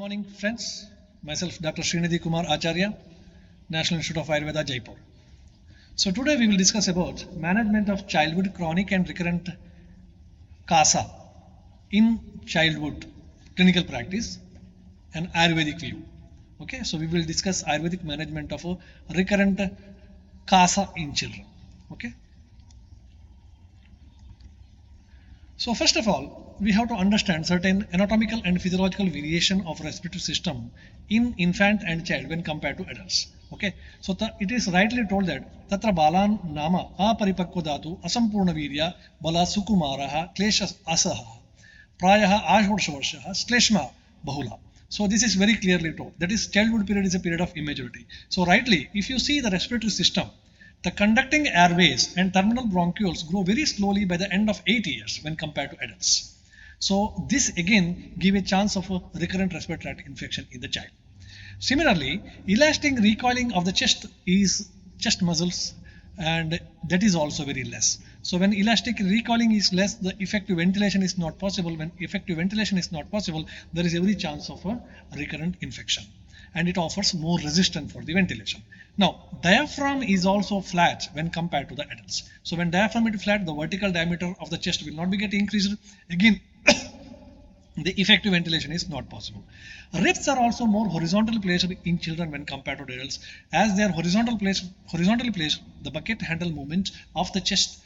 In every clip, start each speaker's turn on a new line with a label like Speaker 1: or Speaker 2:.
Speaker 1: morning, friends. Myself, Dr. Srinidhi Kumar Acharya, National Institute of Ayurveda, Jaipur. So today we will discuss about management of childhood chronic and recurrent CASA in childhood clinical practice and Ayurvedic view. Okay, so we will discuss Ayurvedic management of a recurrent CASA in children. Okay. So first of all, we have to understand certain anatomical and physiological variation of respiratory system in infant and child when compared to adults. Okay, so it is rightly told that tatra balan nama aparipakva dhatu asampurna virya bala sukumaraha klesha asaha prayaha ashvarsha varshaha skleshma bahula. So this is very clearly told. That is, childhood period is a period of immaturity. So rightly, if you see the respiratory system, the conducting airways and terminal bronchioles grow very slowly by the end of 8 years when compared to adults. So this again give a chance of a recurrent respiratory tract infection in the child. Similarly, elastic recoiling of the chest muscles, and that is also very less. So when elastic recoiling is less, the effective ventilation is not possible. When effective ventilation is not possible, there is every chance of a recurrent infection, and it offers more resistance for the ventilation. Now, diaphragm is also flat when compared to the adults. So when diaphragm is flat, the vertical diameter of the chest will not be getting increased. Again, the effective ventilation is not possible. Ribs are also more horizontally placed in children when compared to adults, as they are horizontally placed, the bucket handle movement of the chest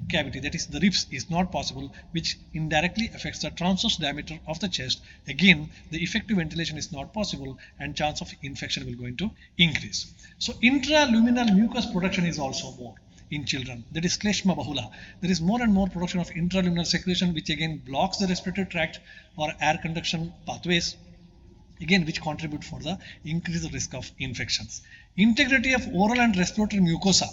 Speaker 1: cavity, that is the ribs, is not possible, which indirectly affects the transverse diameter of the chest. Again, the effective ventilation is not possible and chance of infection will going to increase. So intraluminal mucus production is also more in children, that is kleshma bahula. There is more and more production of intraluminal secretion, which again blocks the respiratory tract or air conduction pathways, again which contribute for the increased risk of infections. Integrity of oral and respiratory mucosa,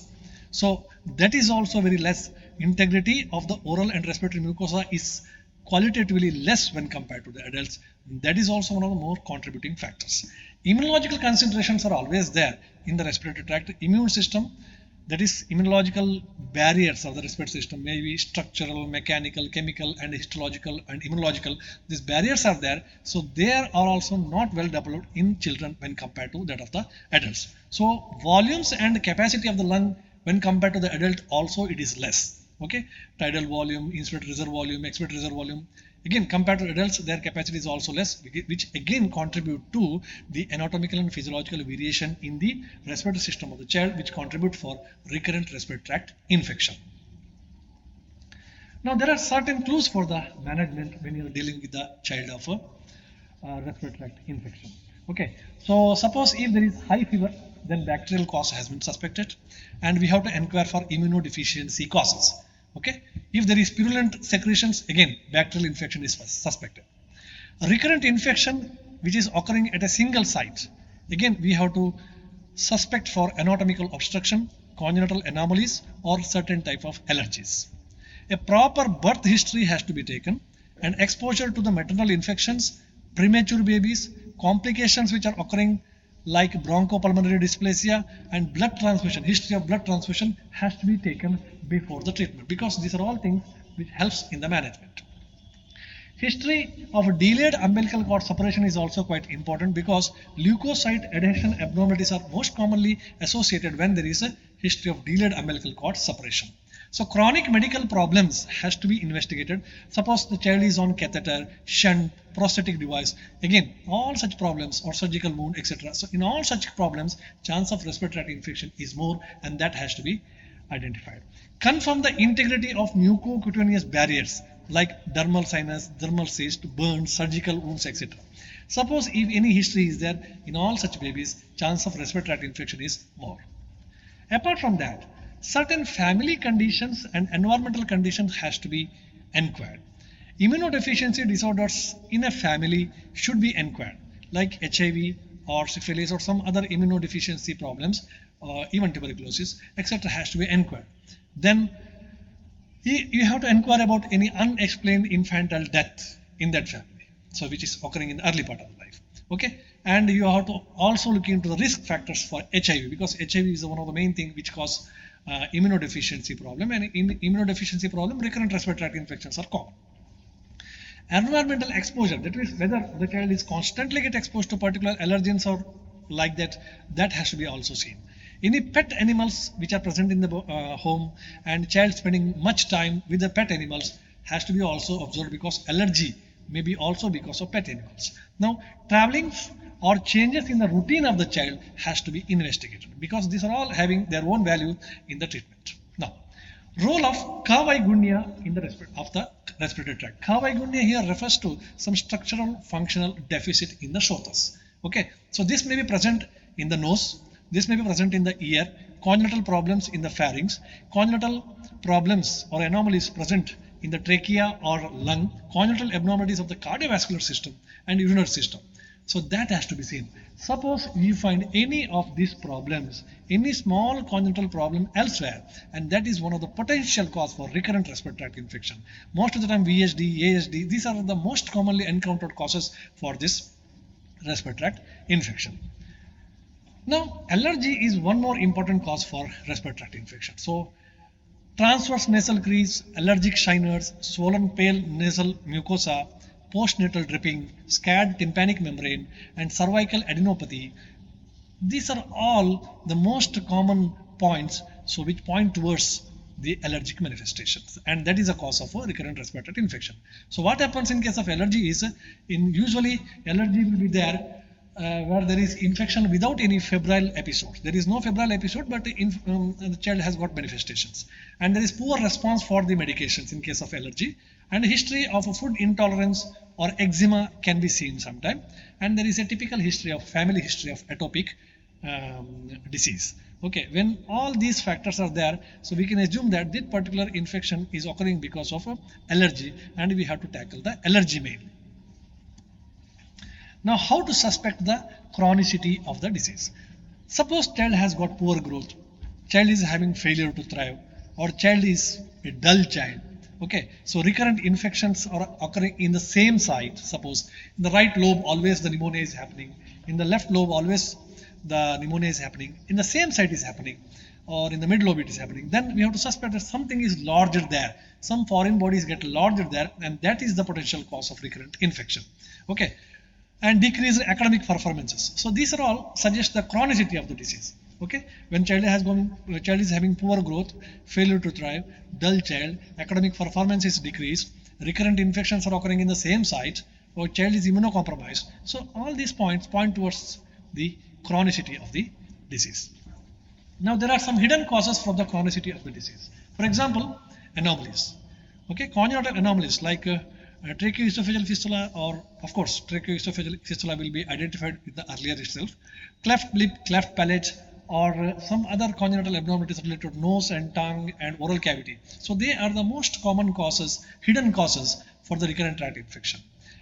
Speaker 1: so that is also very less. Integrity of the oral and respiratory mucosa is qualitatively less when compared to the adults. That is also one of the more contributing factors. Immunological concentrations are always there in the respiratory tract. Immune system, that is immunological barriers of the respiratory system, may be structural, mechanical, chemical, and histological and immunological. These barriers are there, so they are also not well developed in children when compared to that of the adults. So volumes and capacity of the lung when compared to the adult also it is less. Okay, tidal volume, inspiratory reserve volume, expiratory reserve volume, again compared to adults their capacity is also less, which again contribute to the anatomical and physiological variation in the respiratory system of the child, which contribute for recurrent respiratory tract infection. Now there are certain clues for the management when you are dealing with the child of a respiratory tract infection. Okay, so suppose if there is high fever, then bacterial cause has been suspected, and we have to inquire for immunodeficiency causes. Okay, if there is purulent secretions, again bacterial infection is suspected. A recurrent infection which is occurring at a single site, again we have to suspect for anatomical obstruction, congenital anomalies, or certain type of allergies. A proper birth history has to be taken, and exposure to the maternal infections, premature babies, complications which are occurring like bronchopulmonary dysplasia, and blood transfusion, history of blood transfusion has to be taken before the treatment, because these are all things which helps in the management. History of delayed umbilical cord separation is also quite important, because leukocyte adhesion abnormalities are most commonly associated when there is a history of delayed umbilical cord separation. So chronic medical problems has to be investigated. Suppose the child is on catheter, shunt, prosthetic device, again all such problems, or surgical wound, etc. So in all such problems, chance of respiratory tract infection is more, and that has to be identified. Confirm the integrity of mucocutaneous barriers like dermal sinus, dermal cyst, burns, surgical wounds, etc. Suppose if any history is there in all such babies, chance of respiratory tract infection is more. Apart from that, certain family conditions and environmental conditions has to be inquired. Immunodeficiency disorders in a family should be inquired, like HIV or syphilis or some other immunodeficiency problems, even tuberculosis, etc. has to be inquired. Then you have to inquire about any unexplained infantile death in that family, so which is occurring in the early part of life. Okay, and you have to also look into the risk factors for HIV, because HIV is one of the main things which cause immunodeficiency problem, and in immunodeficiency problem recurrent respiratory tract infections are common. Environmental exposure, that means whether the child is constantly get exposed to particular allergens or like that, that has to be also seen. Any pet animals which are present in the home and child spending much time with the pet animals has to be also observed, because allergy may be also because of pet animals. Now, traveling or changes in the routine of the child has to be investigated, because these are all having their own value in the treatment. Now, role of Kavaigunya in the respiratory tract. Kavaigunya here refers to some structural functional deficit in the shotas. Okay, so this may be present in the nose, this may be present in the ear, congenital problems in the pharynx, congenital problems or anomalies present in the trachea or lung, congenital abnormalities of the cardiovascular system and urinary system. So that has to be seen. Suppose you find any of these problems, any small congenital problem elsewhere, and that is one of the potential cause for recurrent respiratory tract infection. Most of the time VHD, ASD, these are the most commonly encountered causes for this respiratory tract infection. Now, allergy is one more important cause for respiratory tract infection. So, transverse nasal crease, allergic shiners, swollen pale nasal mucosa, postnatal dripping, scarred tympanic membrane, and cervical adenopathy. These are all the most common points, so which point towards the allergic manifestations, and that is a cause of a recurrent respiratory infection. So what happens in case of allergy is, in usually allergy will be there where there is infection without any febrile episode. There is no febrile episode, but the child has got manifestations, and there is poor response for the medications in case of allergy, and history of a food intolerance or eczema can be seen sometime, and there is a typical history of family history of atopic disease. Okay, when all these factors are there, so we can assume that this particular infection is occurring because of allergy, and we have to tackle the allergy mainly. Now, how to suspect the chronicity of the disease? Suppose child has got poor growth, child is having failure to thrive, or child is a dull child. Okay, so recurrent infections are occurring in the same site. Suppose in the right lobe always the pneumonia is happening, in the left lobe always the pneumonia is happening, in the same site is happening, or in the mid lobe it is happening, then we have to suspect that something is larger there. Some foreign bodies get larger there, and that is the potential cause of recurrent infection. Okay, and decreased academic performances. So these are all suggest the chronicity of the disease. Okay, when child is having poor growth, failure to thrive, dull child, academic performance is decreased, recurrent infections are occurring in the same site, or child is immunocompromised. So all these points point towards the chronicity of the disease. Now there are some hidden causes for the chronicity of the disease. For example, anomalies. Okay, congenital anomalies like tracheoesophageal fistula, or of course tracheoesophageal fistula will be identified in the earlier itself, cleft lip, cleft palate, or some other congenital abnormalities related to nose and tongue and oral cavity. So they are the most common causes, hidden causes for the recurrent tract infection,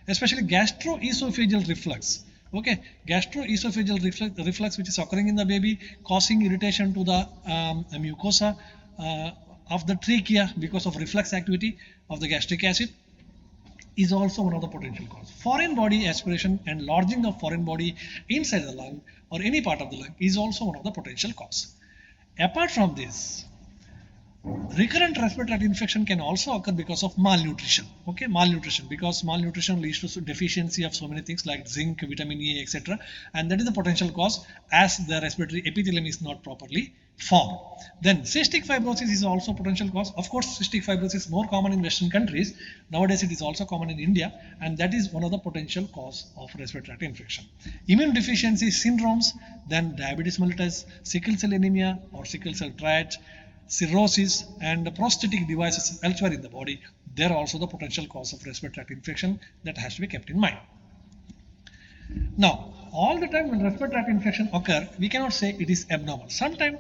Speaker 1: especially gastroesophageal reflux. Okay, gastroesophageal reflux which is occurring in the baby, causing irritation to the mucosa of the trachea because of reflux activity of the gastric acid, is also one of the potential causes. Foreign body aspiration and lodging of foreign body inside the lung or any part of the lung is also one of the potential cause. Apart from this, recurrent respiratory tract infection can also occur because of malnutrition. Okay, malnutrition, because malnutrition leads to deficiency of so many things like zinc, vitamin A, etc. And that is the potential cause, as the respiratory epithelium is not properly formed. Then cystic fibrosis is also potential cause. Of course, cystic fibrosis is more common in Western countries. Nowadays it is also common in India, and that is one of the potential cause of respiratory tract infection. Immune deficiency syndromes, then diabetes mellitus, sickle cell anemia or sickle cell triad, cirrhosis, and prosthetic devices elsewhere in the body, they are also the potential cause of respiratory tract infection that has to be kept in mind. Now, all the time when respiratory tract infection occur, we cannot say it is abnormal. Sometimes,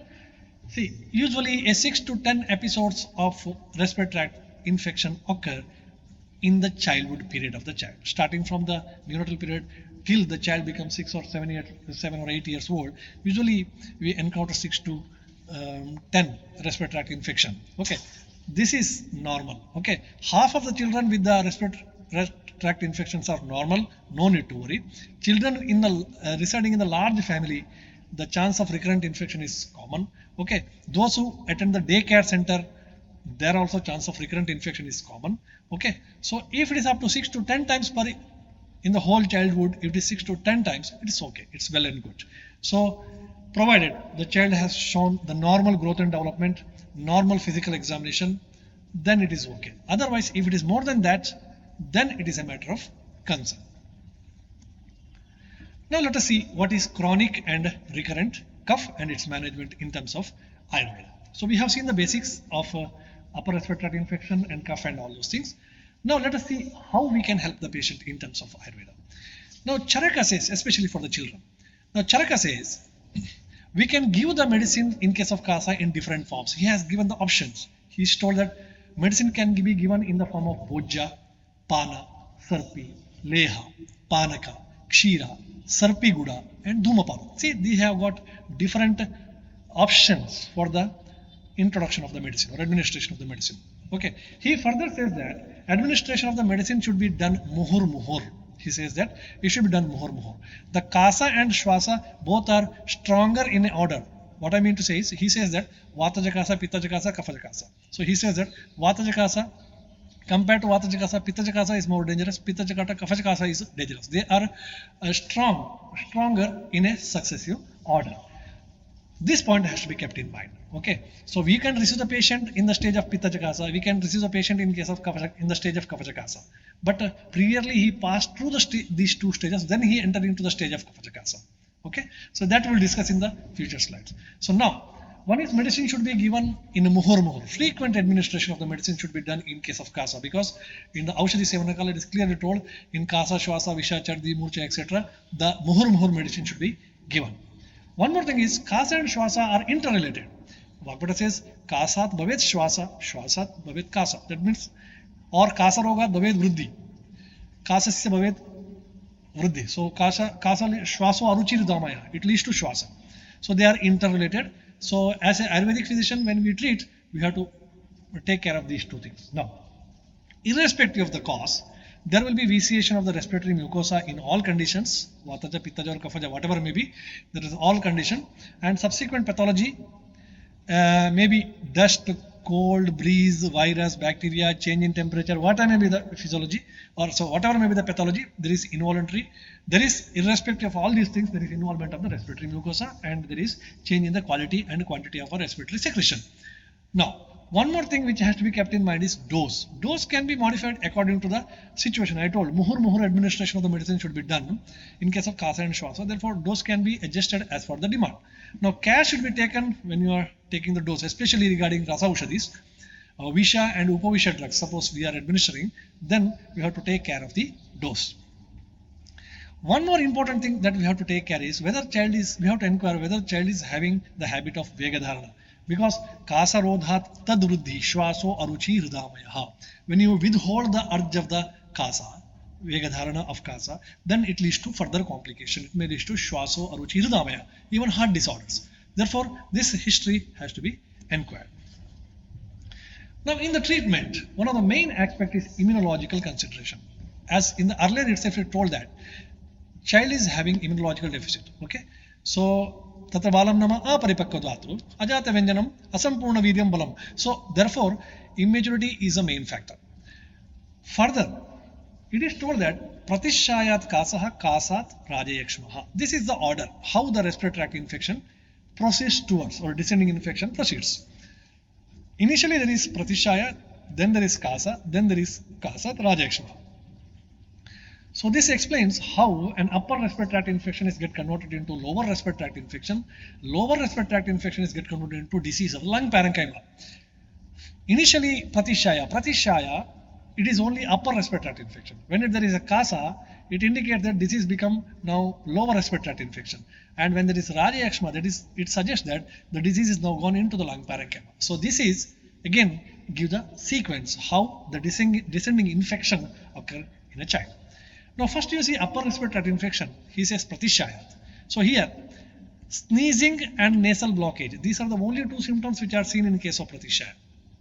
Speaker 1: see, usually a 6 to 10 episodes of respiratory tract infection occur in the childhood period of the child, starting from the neonatal period till the child becomes 7 or 8 years old. Usually we encounter 6 to 10 respiratory tract infection. Okay, this is normal. Okay, half of the children with the respiratory tract infections are normal, no need to worry. Children in the residing in the large family, the chance of recurrent infection is common. Okay, those who attend the daycare center there also chance of recurrent infection is common. Okay, so if it is up to 6 to 10 times per in the whole childhood, if it is 6 to 10 times, it is okay, it's well and good. So provided the child has shown the normal growth and development, normal physical examination, then it is okay. Otherwise, if it is more than that, then it is a matter of concern. Now let us see what is chronic and recurrent cough and its management in terms of Ayurveda. So we have seen the basics of upper respiratory tract infection and cough and all those things. Now let us see how we can help the patient in terms of Ayurveda. Now Charaka says, especially for the children. Now Charaka says, we can give the medicine in case of Kasa in different forms. He has given the options. He is told that medicine can be given in the form of Bojja, Pana, Sarpi, Leha, Panaka, Kshira, Sarpi Guda and Dhumapana. See, they have got different options for the introduction of the medicine or administration of the medicine. Okay. He further says that administration of the medicine should be done muhur muhur. He says that it should be done muhur muhur. The Kasa and Shwasa both are stronger in order. What I mean to say is, he says that Vata Jakasa, Pitta Jakasa, Kapha Jakasa. So he says that Vata Jakasa compared to Vata Jakasa, Pitta Jakasa is more dangerous, Pitta Jakata, Kapha Jakasa is dangerous. They are stronger in a successive order. This point has to be kept in mind. Okay, so we can receive the patient in the stage of Pitta Jakasa, we can receive the patient in case of Kapha, in the stage of Kapha Jakasa. But previously he passed through these two stages, then he entered into the stage of Kapha Jakasa. Okay, so that we'll discuss in the future slides. So now, one is medicine should be given in a muhur muhur. Frequent administration of the medicine should be done in case of Kasa, because in the Aushadhi Sevanakala it is clearly told in Kasa, Shwasa, Visha, Chardi, Murcha, etc. the muhur muhur medicine should be given. One more thing is Kasa and Shwasa are interrelated. Vagbata says Kasat Bhavet Shwasa, Shwasat Bhavet Kasa. That means or Kasa Roga Bhavet Vriddhi. Kasasya Bhavet Vriddhi. So Kasa Shwaso Aruchir Damaya. It leads to Shwasa. So they are interrelated. So as an Ayurvedic physician, when we treat, we have to take care of these two things. Now, irrespective of the cause, there will be vitiation of the respiratory mucosa in all conditions, Vataja, Pittaja or Kaphaja, whatever may be, there is all condition, and subsequent pathology may be dust, cold, breeze, virus, bacteria, change in temperature, whatever may be the physiology, or so whatever may be the pathology, there is involuntary. There is, irrespective of all these things, there is involvement of the respiratory mucosa and there is change in the quality and quantity of our respiratory secretion. Now, one more thing which has to be kept in mind is dose. Dose can be modified according to the situation. I told muhur muhur administration of the medicine should be done in case of Kasa and Shwasa. Therefore, dose can be adjusted as per the demand. Now, care should be taken when you are taking the dose, especially regarding Rasa Ushadhis, Visha and Upavisha drugs. Suppose we are administering, then we have to take care of the dose. One more important thing that we have to take care is whether we have to inquire whether child is having the habit of Vegadharana. Because Kasa Rodhat Tad Vruddhi Shwaso Aruchi Hridamayaha. When you withhold the urge of the Kasa, Vegadharana of Kasa, then it leads to further complication. It may lead to Shwaso Aruchi Hridamaya, even heart disorders. Therefore, this history has to be inquired. Now, in the treatment, one of the main aspects is immunological consideration. As in the earlier itself, it told that child is having immunological deficit. Okay, so Tatra balam nama aparipakva dhatu, ajata vyanjanam asampurna viryam balam. So therefore, immaturity is a main factor. Further, it is told that pratishayat kasaha kasat rajayakshmaha. This is the order how the respiratory tract infection proceeds towards, or descending infection proceeds. Initially there is pratishaya, then there is kasa, then there is kasat rajayakshmaha. So this explains how an upper respiratory tract infection is get converted into lower respiratory tract infection. Lower respiratory tract infection is get converted into disease of lung parenchyma. Initially pratishaya, it is only upper respiratory tract infection. When there is a kasa, it indicates that disease become now lower respiratory tract infection. And when there is rajayakshma, that is, it suggests that the disease is now gone into the lung parenchyma. So this is again give the sequence how the descending infection occur in a child. Now first you see upper respiratory tract infection, he says pratishayat. So here, sneezing and nasal blockage, these are the only two symptoms which are seen in case of pratishaya.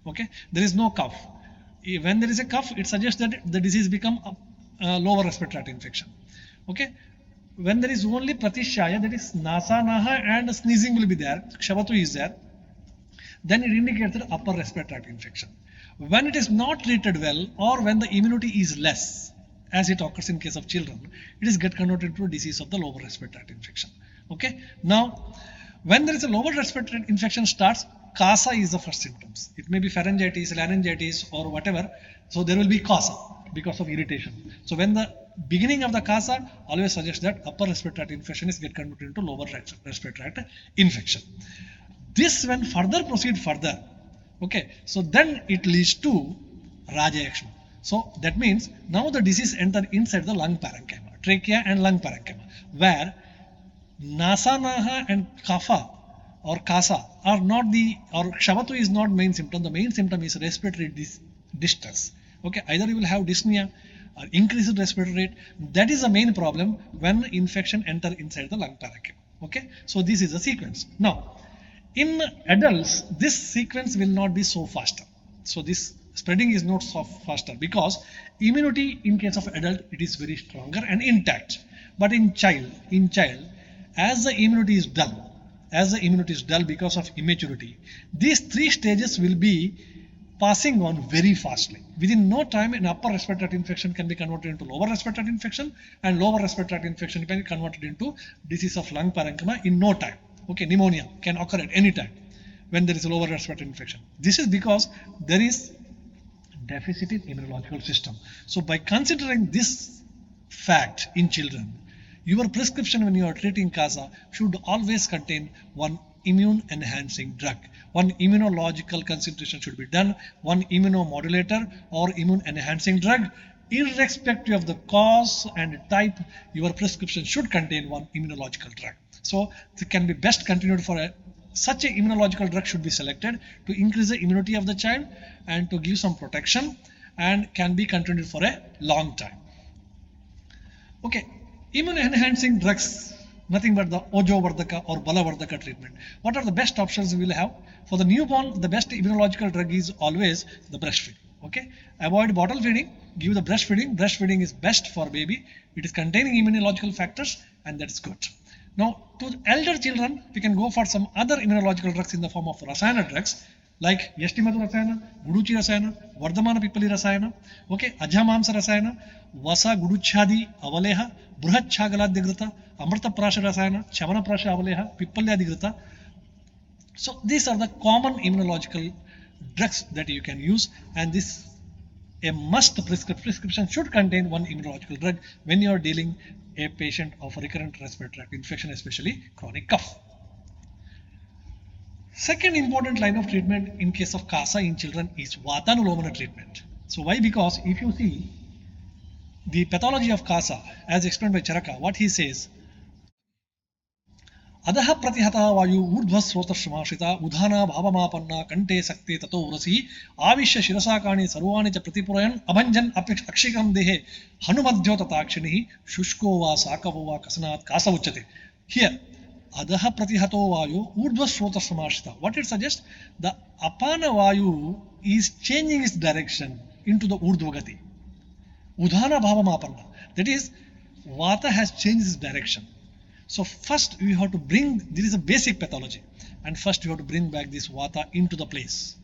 Speaker 1: Okay, there is no cough. When there is a cough, it suggests that the disease become a lower respiratory tract infection. Okay, when there is only pratishaya, that is nasa, naha and sneezing will be there, kshavatu is there, then it indicates the upper respiratory tract infection. When it is not treated well or when the immunity is less, as it occurs in case of children, it is get converted into a disease of the lower respiratory tract infection. Okay. Now, when there is a lower respiratory tract infection starts, CASA is the first symptoms. It may be pharyngitis, laryngitis, or whatever. So there will be CASA because of irritation. So when the beginning of the CASA, always suggest that upper respiratory tract infection is get converted into lower respiratory tract infection. This when further proceed further, okay, so then it leads to Raja-Yakshma. So that means now the disease enter inside the lung parenchyma, trachea and lung parenchyma, where Nasanaha and Kapha or Kasa are not the, or Kshavatu is not main symptom. The main symptom is respiratory distress. Okay, either you will have dyspnea or increased respiratory rate. That is the main problem when infection enter inside the lung parenchyma. Okay, so this is the sequence. Now, in adults, this sequence will not be so faster. So this spreading is not so faster because immunity in case of adult it is very stronger and intact. But in child, as the immunity is dull, because of immaturity, these three stages will be passing on very fastly. Within no time, an upper respiratory tract infection can be converted into lower respiratory tract infection, and lower respiratory tract infection can be converted into disease of lung parenchyma in no time. Okay, pneumonia can occur at any time when there is a lower respiratory infection. This is because there is deficit in immunological system. So by considering this fact in children, your prescription when you are treating CASA should always contain one immune enhancing drug. One immunological concentration should be done, one immunomodulator or immune enhancing drug. Irrespective of the cause and type, your prescription should contain one immunological drug. So it can be best continued for such a immunological drug should be selected to increase the immunity of the child and to give some protection and can be continued for a long time. Okay, immune enhancing drugs, nothing but the Ojo Vardhaka or Bala Vardhaka treatment. What are the best options we will have? For the newborn, the best immunological drug is always the breastfeeding. Okay, avoid bottle feeding, give the breastfeeding. Breastfeeding is best for baby. It is containing immunological factors and that's good. Now, to elder children, we can go for some other immunological drugs in the form of Rasayana drugs like Yashtimadu Rasayana, Guduchi Rasayana, Vardhamana Pipali Rasayana, okay, Ajhamamsa Rasayana, Vasa Guduchhadi Avaleha, Bruhat Chagaladyagrita, Amrita Prasha Rasayana, Chavana Prasha Avaleha, Pipalyadigrita. So these are the common immunological drugs that you can use, and this a must prescription should contain one immunological drug when you are dealing a patient of recurrent respiratory tract infection, especially chronic cough. Second important line of treatment in case of CASA in children is Vatanulomana treatment. So why? Because if you see the pathology of CASA as explained by Charaka, what he says, अधः प्रतिहता वायु ऊर्ध्वस्रोतश्रमाश्रिता उधाना भावमापन्ना कंठे सक्ते ततो उरसी आविश्य शिरसाकाणि सर्वाणि च प्रतिपुरयन् अभञ्जन् अक्षिकं देहे हनुमध्यो तथाक्षिणिः शुष्को वा साकवो वा कसनात् कास उच्यते. Here, अधः प्रतिहतो वायु ऊर्ध्वस्रोतश्रमाश्रिता. What it suggests? The apana vayu is changing its direction into the urdhvagati. Udhana bhavamapanna. That is, vata has changed its direction. So first we have to bring, this is a basic pathology, and first we have to bring back this vata into the place,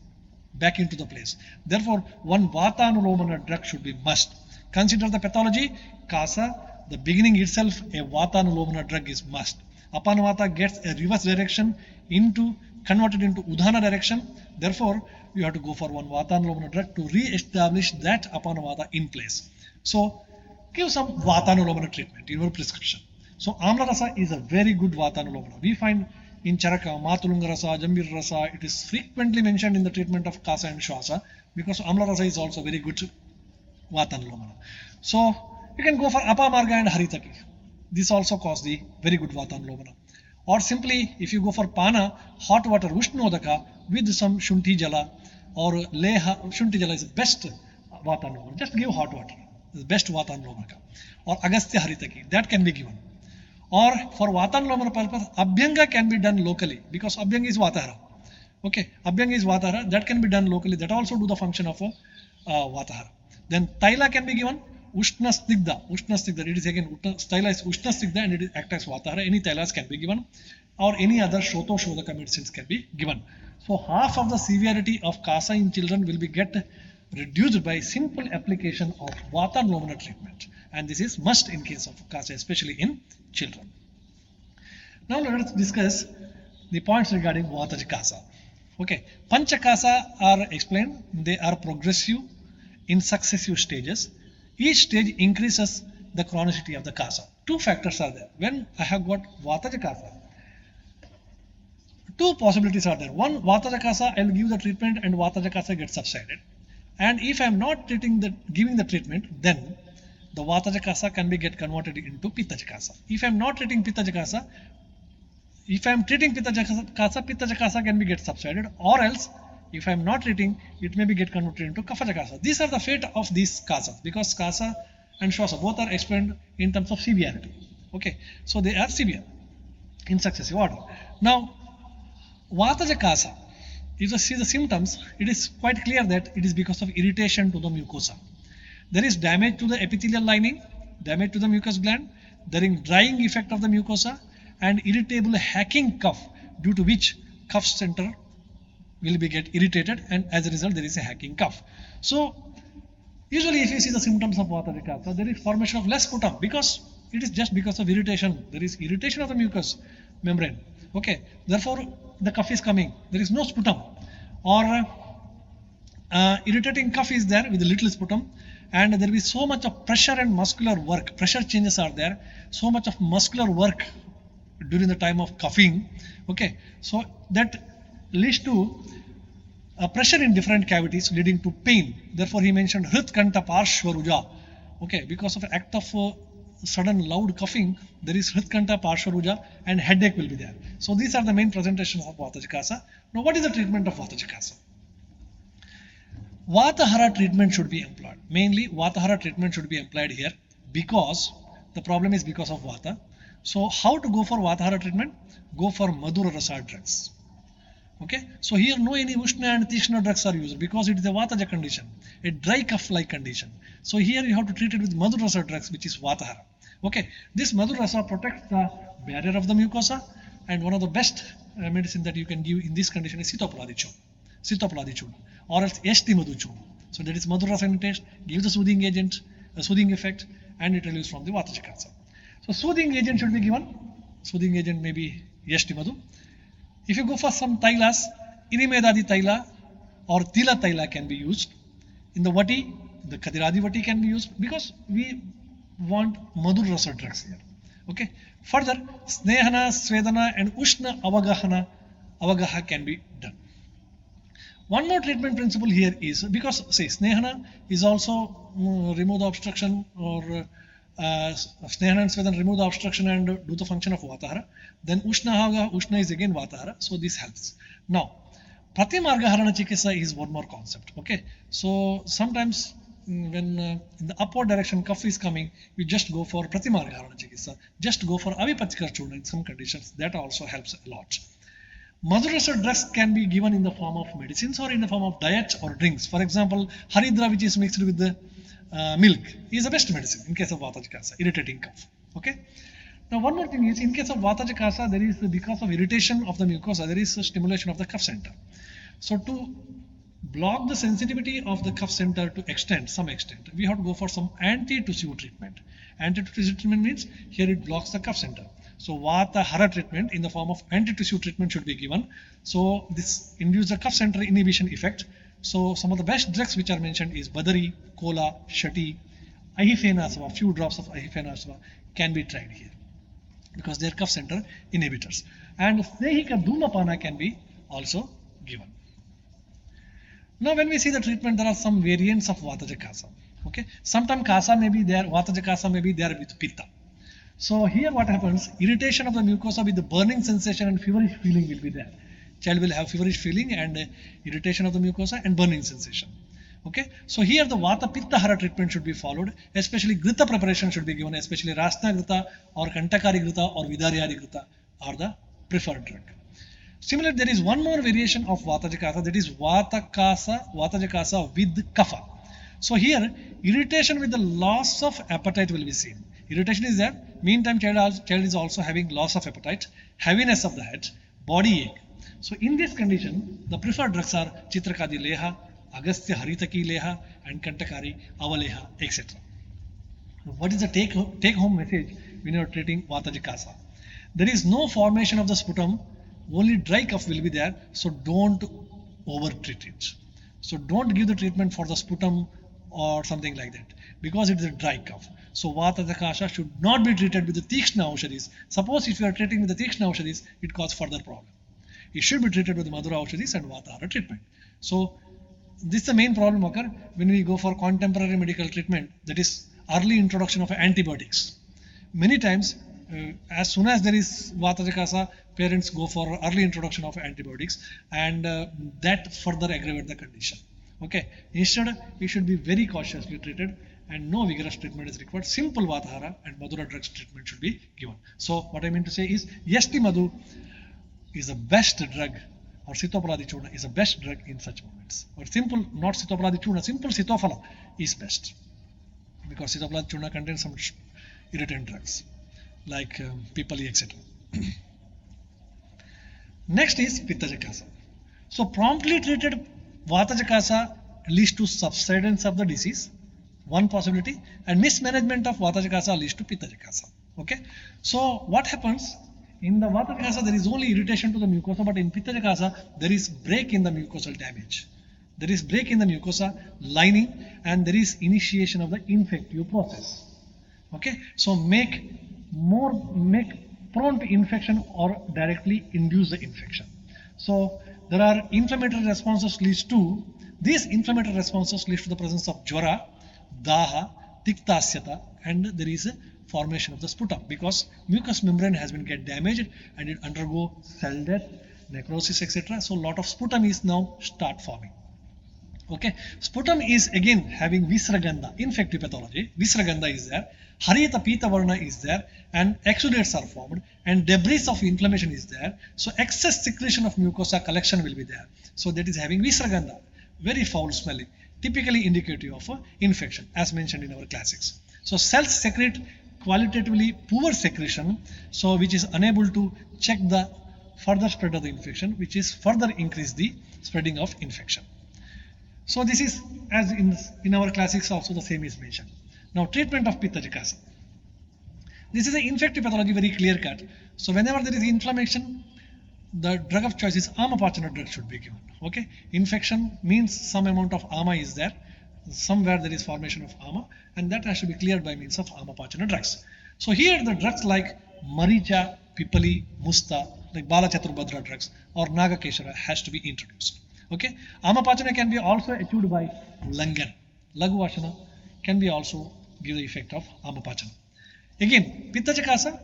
Speaker 1: back into the place. Therefore, one Vatanulomana drug should be must. Consider the pathology, CASA, the beginning itself, a Vatanulomana drug is must. Apanavata gets a reverse direction into, converted into Udhana direction. Therefore, you have to go for one Vatanulomana drug to re-establish that Apanavata in place. So, give some Vatanulomana treatment in your prescription. So Amla Rasa is a very good Vatanulomana. We find in Charaka, Matulunga Rasa, Jambir Rasa, it is frequently mentioned in the treatment of Kasa and Shwasa because Amla Rasa is also very good Vatanulomana. So you can go for Apamarga and Haritaki. This also cause the very good Vatanulomana. Or simply, if you go for Pana, hot water Ushnodaka with some Shunti Jala or Leha, Shunti Jala is the best Vatanulomana. Just give hot water, the best Vatanulomana. Or Agastya Haritaki, that can be given. Or for Vatanulomana purpose, Abhyanga can be done locally because Abhyanga is Vatahara. Okay, Abhyanga is Vatahara, that can be done locally. That also do the function of Vatahara. Then Taila can be given, Ushna Snigdha, it is again, Taila is Ushna Snigdha and it acts as Vatahara. Any Tailas can be given or any other Shoto Shodaka medicines can be given. So half of the severity of CASA in children will be get reduced by simple application of Vata Nomina treatment, and this is must in case of CASA, especially in children. Now let us discuss the points regarding Vata CASA. Okay, Pancha CASA are explained. They are progressive in successive stages. Each stage increases the chronicity of the CASA. Two factors are there. When I have got Vata CASA, two possibilities are there. One, Vata CASA, I will give the treatment and Vata CASA gets subsided. And if I am not giving the treatment, then the Vata CASA can be get converted into Pitta CASA. If I am not treating Pitta CASA, if I am treating Pitta CASA can be get subsided, or else if I am not treating, it may be get converted into Kapha CASA. These are the fate of these CASAs, because CASA and Shwasa both are explained in terms of severity. Okay, so they are severe in successive order. Now, Vata CASA, if you see the symptoms, it is quite clear that it is because of irritation to the mucosa. There is damage to the epithelial lining, damage to the mucous gland, there is drying effect of the mucosa, and irritable hacking cough, due to which cough center will be get irritated, and as a result there is a hacking cough. So usually if you see the symptoms of Vata CASA, there is formation of less sputum, because it is just because of irritation. There is irritation of the mucous membrane. Okay, therefore the cough is coming. There is no sputum, or irritating cough is there with a little sputum, and there will be so much of pressure and muscular work. Pressure changes are there. So much of muscular work during the time of coughing. Okay, so that leads to pressure in different cavities leading to pain. Therefore he mentioned Hritkanta Parshvaruja. Okay, because of act of sudden loud coughing, there is Hritkanta Parshvaruja, and headache will be there. So these are the main presentations of Vata CASA. Now what is the treatment of Vata CASA? Vatahara treatment should be employed. Mainly Vatahara treatment should be employed here, because the problem is because of Vata. So how to go for Vatahara treatment? Go for Madhura Rasa drugs. Okay, so here no any Ushna and Tishna drugs are used, because it is a Vataja condition, a dry cough like condition. So here you have to treat it with Madhura Rasa drugs, which is Vatahara. Okay, this Madhura Rasa protects the barrier of the mucosa, and one of the best medicine that you can give in this condition is Sitopaladi or else Eshti Madhu Churna. So that is Madhura Rasa in taste, give the soothing agent, a soothing effect, and it relieves from the Vata CASA. So soothing agent should be given. Soothing agent may be Eshti Madhu. If you go for some tailas, Inimedadi taila or Tila taila can be used. In the Vati, the Kadiradi Vati can be used, because we want Madhur Rasa drugs here. Okay. Further, Snehana, Svedana and Ushna Avagaha can be done. One more treatment principle here is, because say Snehana is also remove the obstruction, or Snehana and Svedana remove the obstruction and do the function of Vatahara. Then Ushna is again Vatahara, so this helps. Now, Pratimarga Harana Chikitsa is one more concept. Okay, so sometimes when in the upward direction cough is coming, we just go for Pratimarga Harana Chikitsa, just go for Avipatikar Churna in some conditions. That also helps a lot. Madhura Rasa drugs can be given in the form of medicines or in the form of diet or drinks. For example, Haridra, which is mixed with the milk, is the best medicine in case of Vata CASA, irritating cough. Okay. Now one more thing is, in case of Vata CASA, there is, because of irritation of the mucosa, there is a stimulation of the cough center. So to block the sensitivity of the cough center to some extent, we have to go for some anti-tussive treatment. Anti-tussive treatment means here it blocks the cough center. So Vatahara treatment in the form of anti-tussive treatment should be given. So this induces the cough center inhibition effect. So some of the best drugs which are mentioned is Badari, Kola, Shati, Ahifenazava, few drops of Ahifenazava can be tried here, because they are cough center inhibitors. And Snehika Dhumapana can be also given. Now when we see the treatment, there are some variants of Vata CASA. Okay, sometimes CASA may be there, Vata CASA may be there with Pitta. So here what happens, irritation of the mucosa with the burning sensation and feverish feeling will be there. Child will have feverish feeling and irritation of the mucosa and burning sensation. Okay, so here the Vata Pitta Hara treatment should be followed, especially Grita preparation should be given, especially Rasna Grita or Kantakari Grita or Vidaryari Grita are the preferred drug. Similarly, there is one more variation of Vata CASA, that is Vata CASA with Kapha. So here, irritation with the loss of appetite will be seen. Irritation is there, meantime child is also having loss of appetite, heaviness of the head, body ache. So in this condition, the preferred drugs are Chitrakadi Leha, Agastya Haritaki Leha, and Kantakari Avaleha, etc. What is the take home message when you are treating Vata Jikasa? There is no formation of the sputum, only dry cough will be there, so don't over treat it. So don't give the treatment for the sputum or something like that because it is a dry cough. So Vata Jikasa should not be treated with the Tikshna Aushadis. Suppose if you are treating with the Tikshna Aushadis, it causes further problem. It should be treated with Madhura Aushadis and Vatahara treatment. So this is the main problem occur when we go for contemporary medical treatment, that is early introduction of antibiotics. Many times, as soon as there is Vata Jikasa, parents go for early introduction of antibiotics, and that further aggravate the condition. Okay, instead it should be very cautiously treated and no vigorous treatment is required. Simple Vatahara and Madhura drugs treatment should be given. So what I mean to say is, Yasti Madhu is the best drug, or Sitopaladi Churna is the best drug in such moments. Or simple, not Sitopaladi Churna, simple Sitophala is best, because Sitopaladi Churna contains some irritant drugs like Pipali, etc. Next is Pitta Jikasa. So promptly treated Vata Jikasa leads to subsidence of the disease, one possibility, and mismanagement of Vata Jikasa leads to Pitta Jikasa. Okay, so what happens? In the Vata Jikasa, there is only irritation to the mucosa, but in Pitta Jikasa, there is break in the mucosal damage. There is break in the mucosa lining, and there is initiation of the infective process. Okay, so make prone to infection or directly induce the infection. So there are inflammatory responses leads to, these inflammatory responses leads to the presence of jvara, daha, tiktasyata, and there is a formation of the sputum because mucous membrane has been get damaged and it undergo cell death, necrosis, etc. So lot of sputum is now start forming. Okay, sputum is again having visragandha, infective pathology. Visragandha is there, harita pita varna is there, and exudates are formed, and debris of inflammation is there. So excess secretion of mucosa collection will be there. So that is having visragandha, very foul smelling, typically indicative of infection, as mentioned in our classics. So cells secrete qualitatively poor secretion, so which is unable to check the further spread of the infection, which is further increase the spreading of infection. So this is, as in our classics also, the same is mentioned. Now treatment of Pitta Jikasa. This is an infective pathology, very clear cut. So whenever there is inflammation, the drug of choice is Amapachana drug should be given. Okay, infection means some amount of ama is there, somewhere there is formation of ama, and that has to be cleared by means of Amapachana drugs. So here the drugs like Maricha, Pipali, Musta, like Bala Chaturbhadra drugs or Nagakeshara has to be introduced. Okay, Amapachana can be also achieved by Langan. Laguvashana can be also give the effect of Amapachana. Again, Pitta Jikasa,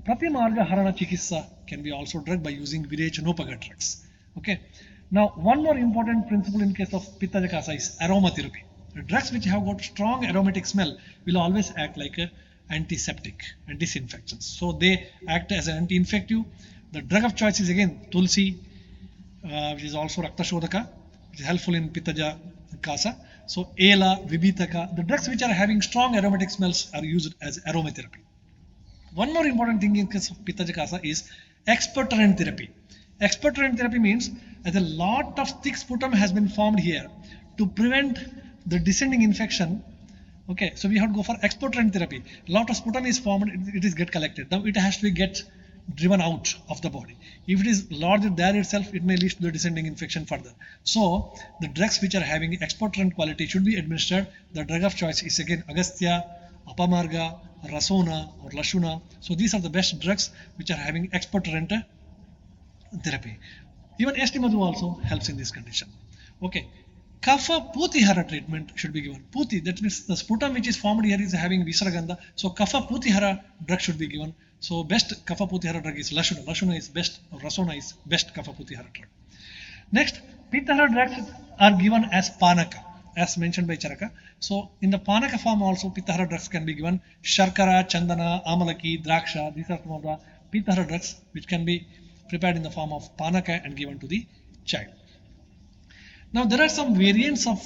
Speaker 1: Pratimarga Harana Chikissa can be also drugged by using Virechanopaga drugs. Okay. Now, one more important principle in case of Pitta Jikasa is aromatherapy. The drugs which have got strong aromatic smell will always act like a antiseptic and disinfectants. So they act as an anti-infective. The drug of choice is again Tulsi, which is also Rakta Shodaka, which is helpful in Pitta Jikasa. So Ela, Vibhitaka, the drugs which are having strong aromatic smells are used as aromatherapy. One more important thing in case of Pitta Jikasa is expectorant therapy. Expectorant therapy means that a lot of thick sputum has been formed here to prevent the descending infection. Okay, so we have to go for expectorant therapy. A lot of sputum is formed, it is get collected. Now it has to be get driven out of the body. If it is larger there itself, it may lead to the descending infection further. So the drugs which are having expectorant quality should be administered. The drug of choice is again Agastya, Apamarga, Rasona or Lashuna. So these are the best drugs which are having expectorant therapy. Even Yasti Madhu also helps in this condition. Okay. Kapha Putihara treatment should be given. Puti, that means the sputum which is formed here is having Visragandha. So Kapha Putihara drug should be given. So best Kapha Putihara drug is Lashuna. Lashuna is best, Rasona is best Kapha Putihara drug. Next, Pittahara drugs are given as Panaka, as mentioned by Charaka. So in the Panaka form also Pittahara drugs can be given. Sharkara, Chandana, Amalaki, Draksha, these are some of the Pittahara drugs which can be prepared in the form of Panaka and given to the child. Now there are some variants of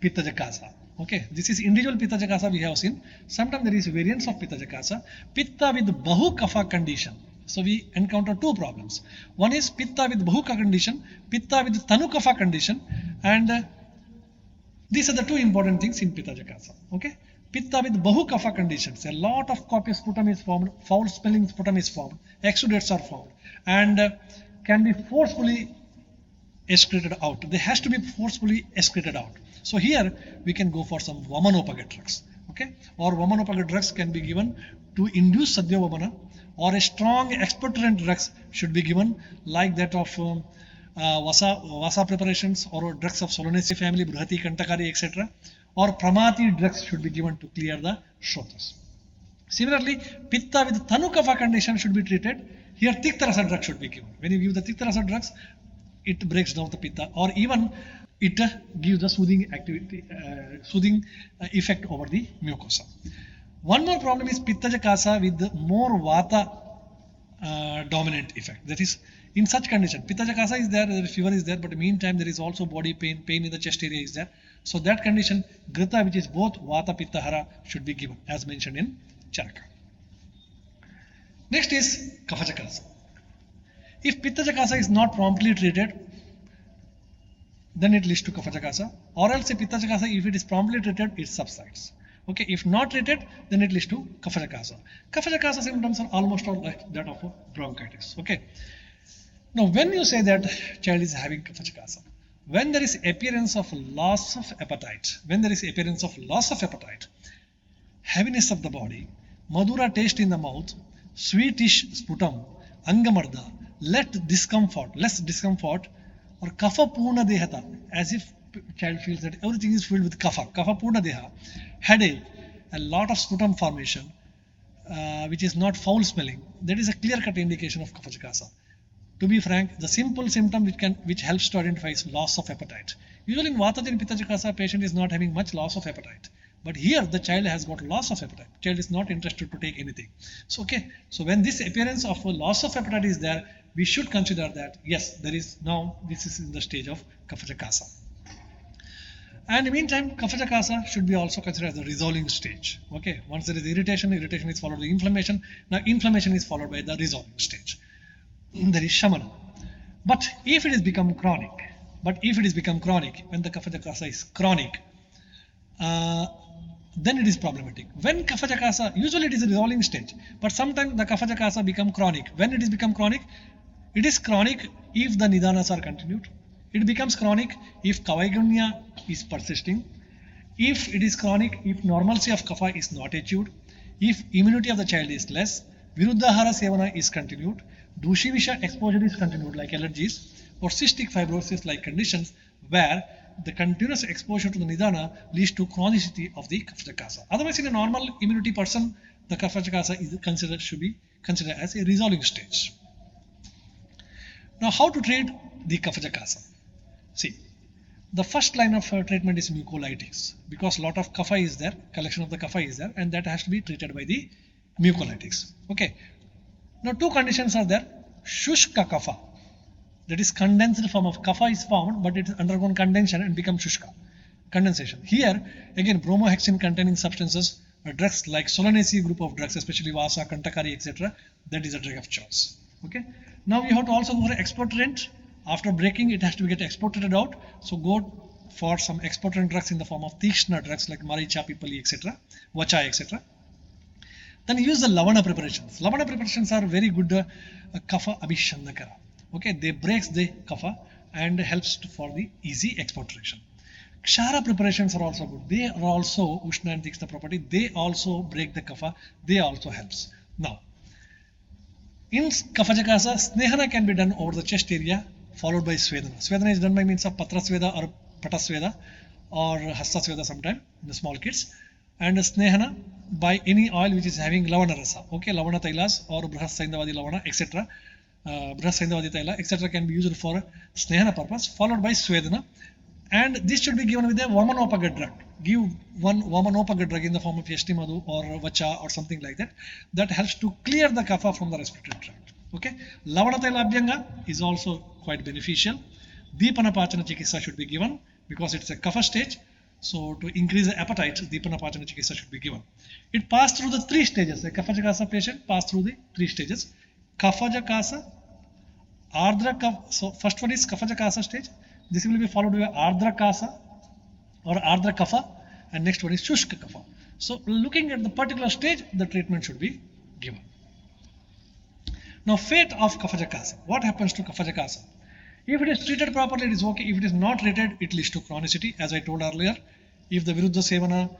Speaker 1: Pitta Jikasa. Okay, this is individual Pitta Jikasa we have seen. Sometimes there is variants of Pitta Jikasa. Pitta with Bahu Kapha condition. So we encounter two problems. One is Pitta with Bahuka condition, Pitta with Tanukapha condition, and these are the two important things in Pitta Jakasa. Okay, Pitta with Bahu-Kapha conditions, a lot of copious sputum is formed, foul smelling sputum is formed, exudates are formed, and can be forcefully excreted out. They has to be forcefully excreted out. So here we can go for some Vamanopaga drugs. Okay, or Vamanopaga drugs can be given to induce Sadyavamana, or a strong expectorant drugs should be given like that of Vasa preparations or drugs of Solanaceae family, Bruhati, Kantakari, etc. Or Pramati drugs should be given to clear the Shrotas. Similarly, Pitta with Tanukapha condition should be treated. Here Tiktarasa drug should be given. When you give the Tiktarasa drugs, it breaks down the Pitta, or even it gives a soothing activity, effect over the mucosa. One more problem is Pitta Jakasa with more Vata dominant effect. That is, in such condition, Pitta Jakasa is there, the fever is there, but in the meantime there is also body pain, pain in the chest area is there. So that condition, Grita, which is both Vata, Pitta, Hara, should be given as mentioned in Charaka. Next is Kapha Jakasa. If Pitta Jakasa is not promptly treated, then it leads to Kapha Jakasa, or else a Pitta Jakasa, if it is promptly treated, it subsides. Okay, if not treated, then it leads to Kapha Jakasa. Kapha Jakasa symptoms are almost all like that of bronchitis. Okay. Now, when you say that child is having Kapha Jakasa, when there is appearance of loss of appetite, heaviness of the body, madura taste in the mouth, sweetish sputum, angamarda, less discomfort, or kapha purna dehata, as if child feels that everything is filled with kapha purna deha, headache, a lot of sputum formation, which is not foul smelling, that is a clear-cut indication of Kapha Jakasa. To be frank, the simple symptom which helps to identify is loss of appetite. Usually in Vata and Pitta Jakasa, patient is not having much loss of appetite. But here the child has got loss of appetite. Child is not interested to take anything. So okay, so when this appearance of a loss of appetite is there, we should consider that yes, there is now this is in the stage of Kapha Jakasa. And in the meantime, Kapha Jakasa should be also considered as the resolving stage. Okay, once there is irritation is followed by inflammation. Now inflammation is followed by the resolving stage. There is Shamana. But if it has become chronic, when the Kapha Jakasa is chronic, then it is problematic. When Kapha Jakasa, usually it is a resolving stage, but sometimes the Kapha Jakasa become chronic. When it is become chronic, it is chronic if the Nidanas are continued. It becomes chronic if Kavaigunya is persisting. If it is chronic, if normalcy of Kapha is not achieved, if immunity of the child is less, Viruddhahara Sevana is continued, Dushivisha exposure is continued like allergies, or cystic fibrosis like conditions where the continuous exposure to the Nidana leads to chronicity of the Kapha Jakasa. Otherwise, in a normal immunity person, the Kapha Jakasa should be considered as a resolving stage. Now, how to treat the Kapha Jakasa? See, the first line of treatment is mucolytics, because lot of kapha is there, collection of the kapha is there, and that has to be treated by the mucolytics. Okay. Now, two conditions are there. Shushka kapha, that is condensed form of kapha is formed, but it is undergone condensation and becomes shushka, condensation. Here, again, bromohexine containing substances, drugs like Solanaceae group of drugs, especially Vasa, Kantakari, etc., that is a drug of choice. Okay. Now, we have to also go for expectorant. After breaking, it has to get expectorated out. So, go for some expectorant drugs in the form of Tikshna drugs like Maricha, Pipali, etc., Vacha, etc. Then use the Lavana preparations. Lavana preparations are very good kapha abhishandakara. Okay, they breaks the kapha and helps for the easy expectoration. Kshara preparations are also good. They are also Ushna and Tikshna property. They also break the kapha. They also helps. Now, in Kapha Jakasa, Snehana can be done over the chest area, followed by Svedana. Svedana is done by means of Patra Sveda or Pata Sveda or Hasta Sveda sometime in the small kids. And Snehana by any oil which is having Lavana Rasa. Okay, Lavana Tailas or Brahasaindavadi Lavana, etc. Brahasaindavadi Taila, etc. can be used for Snehana purpose, followed by Svedana. And this should be given with a Vamanopaga drug. Give one Vamanopaga drug in the form of Yashtimadu or Vacha or something like that. That helps to clear the kapha from the respiratory tract. Okay. Lavana Taila Abhyanga is also quite beneficial. Deepana Pachana Chikitsa should be given because it's a kapha stage. So to increase the appetite, Deepana Pachana Chikitsa should be given. It passed through the three stages. A Kapha Jakasa patient passed through the three stages. Kaphaja Kasa, Ardra Kapha. So first one is Kaphaja Kasa stage. This will be followed by Ardra Kasa or Ardra Kapha, and next one is Shushka Kapha. So looking at the particular stage, the treatment should be given. Now fate of Kaphaja Kasa. What happens to Kaphaja Kasa? If it is treated properly, it is okay. If it is not treated, it leads to chronicity, as I told earlier. If the Viruddha Sevana,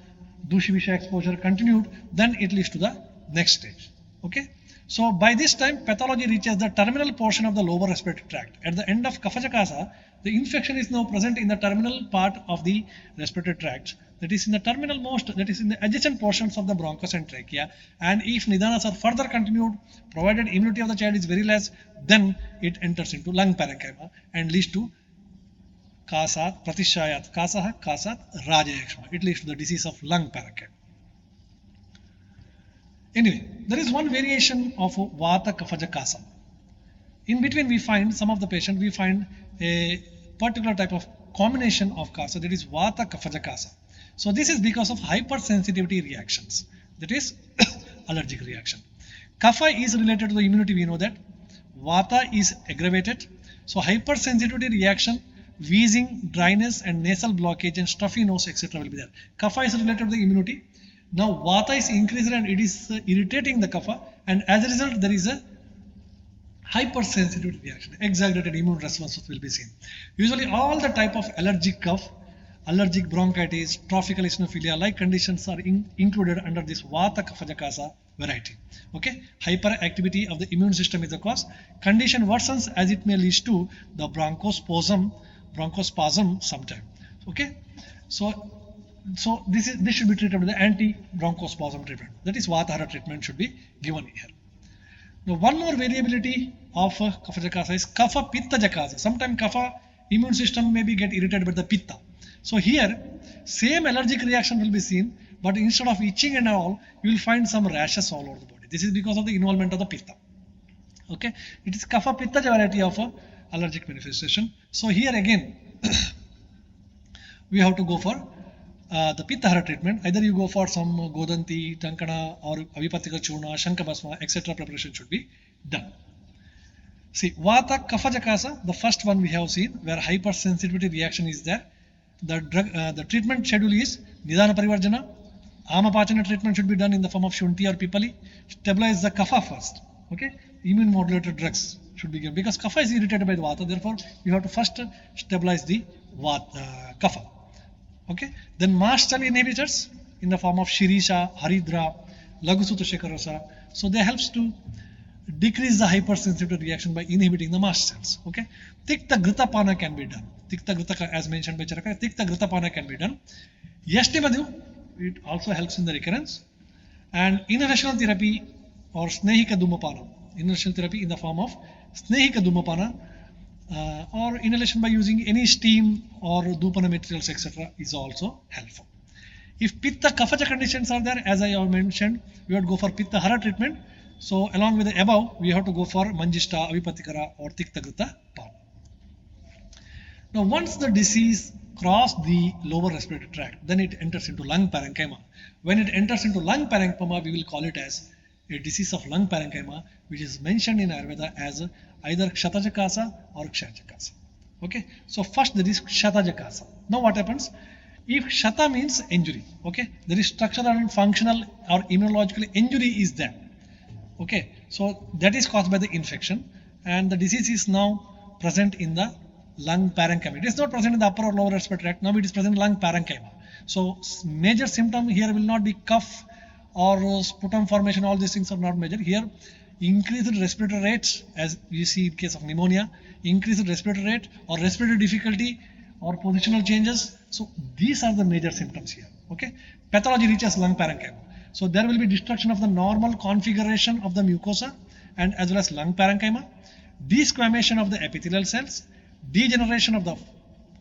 Speaker 1: Dushivisha exposure continued, then it leads to the next stage. Okay. So by this time, pathology reaches the terminal portion of the lower respiratory tract. At the end of Kaphaja Kasa, the infection is now present in the terminal part of the respiratory tract. That is in the terminal most, that is in the adjacent portions of the bronchus and trachea. And if nidanas are further continued, provided immunity of the child is very less, then it enters into lung parenchyma and leads to Kasat, Pratishayat, Kasah, Kasat, Rajayakshma. It leads to the disease of lung parenchyma. Anyway, there is one variation of Vata Kaphaja Kasa. In between we find some of the patient, we find a particular type of combination of Kasa, that is Vata Kaphaja Kasa. So this is because of hypersensitivity reactions, that is allergic reaction. Kapha is related to the immunity, we know that. Vata is aggravated. So hypersensitivity reaction, wheezing, dryness and nasal blockage and stuffy nose, etc. will be there. Kapha is related to the immunity. Now Vata is increased and it is irritating the Kapha, and as a result there is a hypersensitivity reaction, exaggerated immune responses will be seen. Usually all the type of allergic cough, allergic bronchitis, trophical eosinophilia like conditions are included under this Vata Kaphaja Kasa variety. Okay, hyperactivity of the immune system is the cause. Condition worsens as it may lead to the bronchospasm sometime. Okay, so this should be treated with the anti-bronchospasm treatment. That is Vatahara treatment should be given here. Now one more variability of Kaphaja Kasa is Kapha Pitta Jakasa. Sometimes Kapha immune system may be get irritated by the Pitta. So here same allergic reaction will be seen, but instead of itching and all, you will find some rashes all over the body. This is because of the involvement of the Pitta. Okay, it is Kapha Pitta variety of allergic manifestation. So here again we have to go for the Pittahara treatment. Either you go for some Godanti, Tankana or Avipattika Churna, Shankabhasma, etc. preparation should be done. See, Vata Kaphaja Kasa, the first one we have seen where hypersensitivity reaction is there. The treatment schedule is Nidana Parivarjana. Amapachana treatment should be done in the form of Shunti or Pipali. Stabilize the Kapha first. Okay, immune modulator drugs should be given because Kapha is irritated by the Vata. Therefore, you have to first stabilize the Kapha. Okay, then mast cell inhibitors in the form of Shirisha, Haridra, Lagusutta Shekarasa. So they helps to decrease the hypersensitivity reaction by inhibiting the mast cells. Okay, Tikta Gritapana can be done. Tikta Grita, as mentioned by Charaka, Tikta Gritapana can be done. Yashtimadu, it also helps in the recurrence. And inhalational therapy or Snehika Dhumapana, inhalation therapy in the form of Snehika Dhumapana, or inhalation by using any steam or dhupana materials, etc. is also helpful. If Pitta Kaphaja conditions are there, as I have mentioned, we would go for Pitta Hara treatment. So along with the above, we have to go for Manjishta, Avipatikara or Tiktagrita Pan. Now once the disease crosses the lower respiratory tract, then it enters into lung parenchyma. When it enters into lung parenchyma, we will call it as a disease of lung parenchyma, which is mentioned in Ayurveda as either Kshataja Kasa or Kshaja Kasa. Okay, so first there is Kshataja Kasa. Now what happens? If Kshata means injury, okay, there is structural and functional or immunological injury is there. Okay, so that is caused by the infection and the disease is now present in the lung parenchyma. It is not present in the upper or lower respiratory tract, now it is present in lung parenchyma. So major symptom here will not be cough or sputum formation, all these things are not major. Here increased respiratory rates, as you see in case of pneumonia, increased respiratory rate or respiratory difficulty or positional changes. So these are the major symptoms here. Okay, pathology reaches lung parenchyma. So there will be destruction of the normal configuration of the mucosa and as well as lung parenchyma, desquamation of the epithelial cells, degeneration of the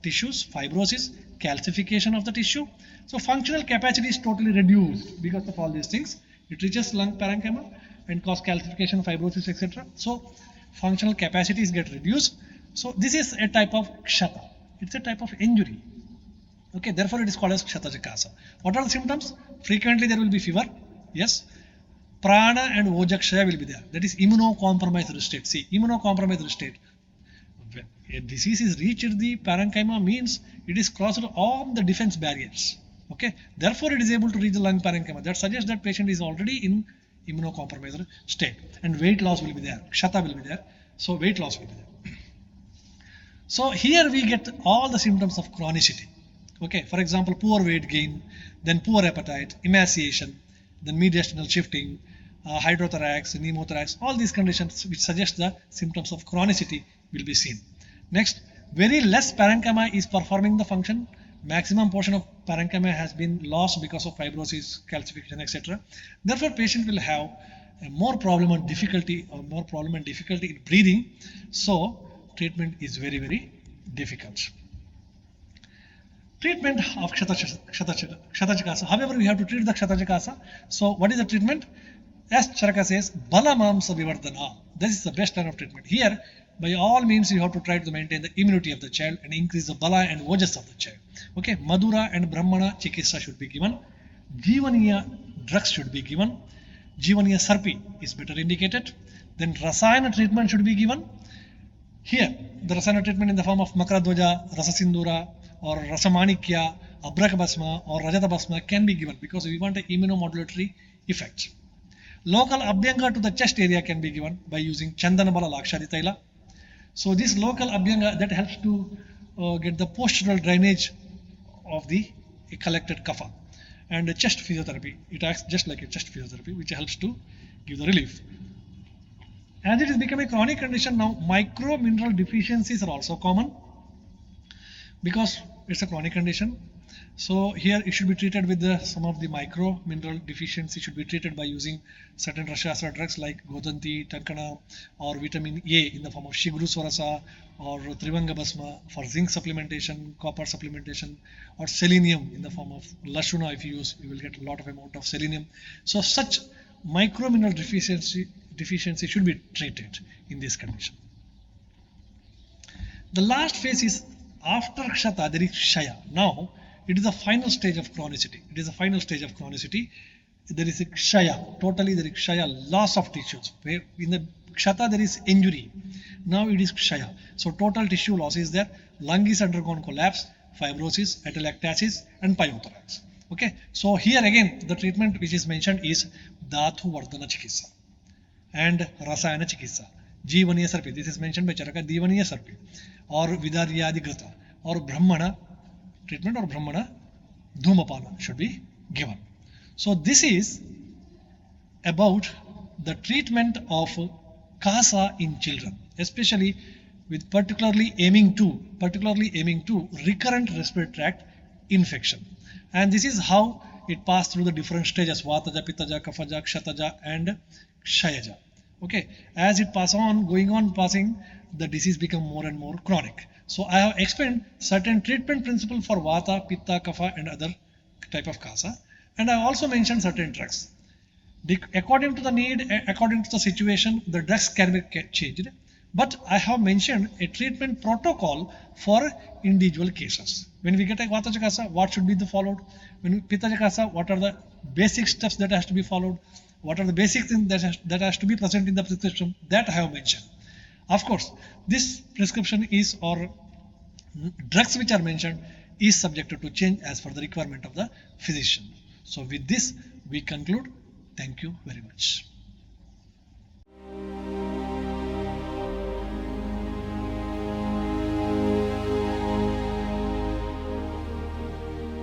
Speaker 1: tissues, fibrosis, calcification of the tissue. So functional capacity is totally reduced because of all these things. It reaches lung parenchyma and cause calcification, fibrosis, etc. So functional capacities get reduced. So this is a type of kshata. It's a type of injury. Okay, therefore it is called as Kshataja Kasa. What are the symptoms? Frequently there will be fever. Yes. Prana and Ojakshaya will be there. That is immunocompromised state. See, immunocompromised state. When a disease is reached the parenchyma means it is crossed all the defense barriers. Okay, therefore it is able to reach the lung parenchyma. That suggests that patient is already in immunocompromised state, and weight loss will be there. Kshata will be there. So weight loss will be there. So here we get all the symptoms of chronicity. Okay, for example, poor weight gain, then poor appetite, emaciation, then mediastinal shifting, hydrothorax, pneumothorax, all these conditions which suggest the symptoms of chronicity will be seen. Next, very less parenchyma is performing the function. Maximum portion of parenchyma has been lost because of fibrosis, calcification, etc. Therefore, patient will have a more problem and difficulty in breathing. So, treatment is very, very difficult. Treatment of Kshatrachakasa. However, we have to treat the Kshatrachakasa. So, what is the treatment? As Charaka says, Balamamsa Vivardhana. This is the best line of treatment. Here, by all means, you have to try to maintain the immunity of the child and increase the Bala and Ojas of the child. Okay, Madhura and Brahmana Chikitsa should be given. Jivaniya drugs should be given. Jivaniya Sarpi is better indicated. Then Rasayana treatment should be given. Here, the Rasayana treatment in the form of Makaradwaja, Rasasindura, or Rasamanikya, Abrakabhasma, or Rajatabhasma can be given because we want an immunomodulatory effect. Local Abhyanga to the chest area can be given by using Chandanabala Lakshadi Taila. So this local Abhyanga that helps to get the postural drainage of the collected kapha. And the chest physiotherapy, it acts just like a chest physiotherapy which helps to give the relief. As it is becoming a chronic condition now, micro mineral deficiencies are also common because it's a chronic condition. So here it should be treated with some of the micro mineral deficiency should be treated by using certain Rashastra drugs like Godanti, Tankana, or vitamin A in the form of Shigru Swarasa or Trivanga Basma for zinc supplementation, copper supplementation, or selenium in the form of Lashuna. If you use, you will get a lot of amount of selenium. So such micro mineral deficiency should be treated in this condition. The last phase is after Kshata, there is Kshaya. Now, it is the final stage of chronicity. There is a Kshaya. Totally there is Kshaya, loss of tissues. Where in the Kshata there is injury. Now it is Kshaya. So total tissue loss is there. Lung is undergone collapse, fibrosis, atelectasis, and pyothorax. Okay. So here again the treatment which is mentioned is Dhatu Vardhana Chikitsa and Rasayana Chikitsa. Jivaniya Sarpi. This is mentioned by Charaka. Jivaniya Sarpi or Vidaryadi Grita or Brahmana treatment or Brahmana Dhumapana should be given. So this is about the treatment of Kasa in children, especially with particularly aiming to recurrent respiratory tract infection. And this is how it passed through the different stages: Vataja, Pittaja, Kaphaja, Kshataja, and Kshayaja. Okay, as it passing, the disease become more and more chronic. So I have explained certain treatment principle for Vata, Pitta, Kapha, and other type of Kasa, and I also mentioned certain drugs. According to the need, according to the situation, the drugs can be changed. But I have mentioned a treatment protocol for individual cases. When we get a Vata Kasa, what should be followed? When we Pitta Kasa, what are the basic steps that has to be followed? What are the basic things that has to be present in the prescription? That I have mentioned. Of course, this prescription is or drugs which are mentioned is subjected to change as per the requirement of the physician. So with this we conclude. Thank you very much.